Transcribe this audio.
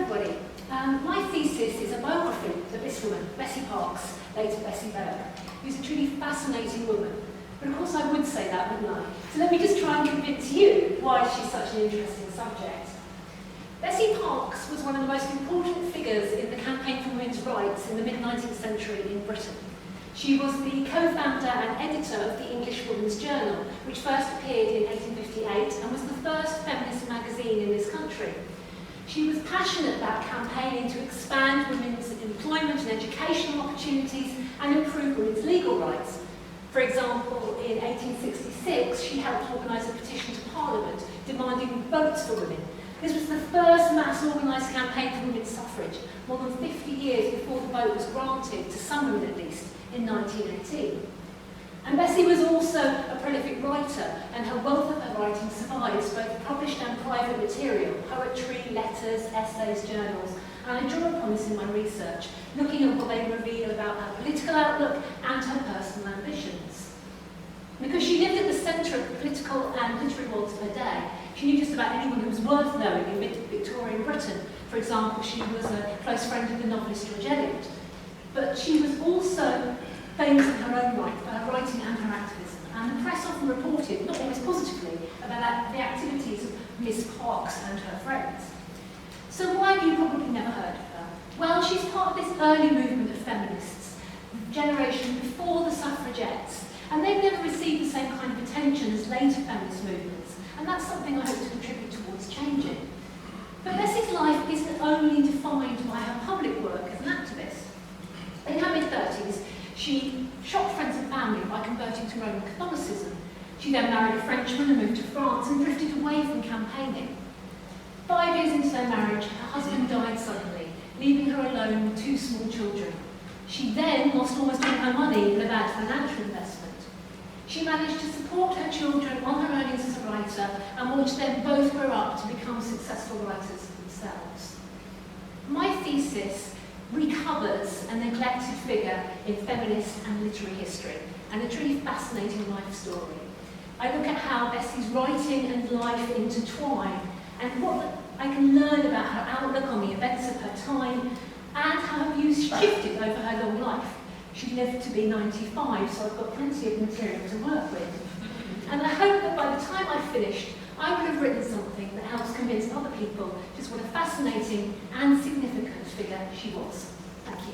everybody. My thesis is a biography of this woman, Bessie Parks, later Bessie Belloc, who's a truly fascinating woman. But of course I would say that, wouldn't I? So let me just try and convince you why she's such an interesting subject. Bessie Parks was one of the most important figures in the campaign for women's rights in the mid-19th century in Britain. She was the co-founder and editor of the English Women's Journal, which first appeared in 1858 and was the first feminist magazine in this country. She was passionate about campaigning to expand women's employment and educational opportunities and improve women's legal rights. For example, in 1866, she helped organise a petition to Parliament demanding votes for women. This was the first mass organised campaign for women's suffrage, more than 50 years before the vote was granted, to some women at least, in 1918. And Bessie was also a prolific writer, and her wealth of her writing survives, both published and private material, poetry, letters, essays, journals, and I draw upon this in my research, looking at what they reveal about her political outlook and her personal ambitions. Because she lived at the centre of the political and literary worlds of her day, she knew just about anyone who was worth knowing in mid-Victorian Britain. For example, she was a close friend of the novelist George Eliot. But she was also famous in her own right for her writing and her activism, and the press often reported, not always positively, about the activities of Miss Parks and her friends. So why have you probably never heard of her? Well, she's part of this early movement of feminists, the generation before the suffragettes, and they've never received the same kind of attention as later feminist movements, and that's something I hope to contribute towards changing. But Bessie's life isn't only defined by her public work as an activist. In her mid-30s, she shocked friends and family by converting to Roman Catholicism. She then married a Frenchman and moved to France and drifted away from campaigning. 5 years into their marriage, her husband died suddenly, leaving her alone with 2 small children. She then lost almost all her money in a bad financial investment. She managed to support her children on her earnings as a writer and watched them both grow up to become successful writers themselves. My thesis recovers a neglected figure in feminist and literary history, and a truly fascinating life story. I look at how Bessie's writing and life intertwine, and what I can learn about her outlook on the events of her time, and how her views shifted over her long life. She lived to be 95, so I've got plenty of material to work with. And I hope that by the time I've finished, I would have written something that helps convince other people just what a fascinating and significant figure she was. Thank you.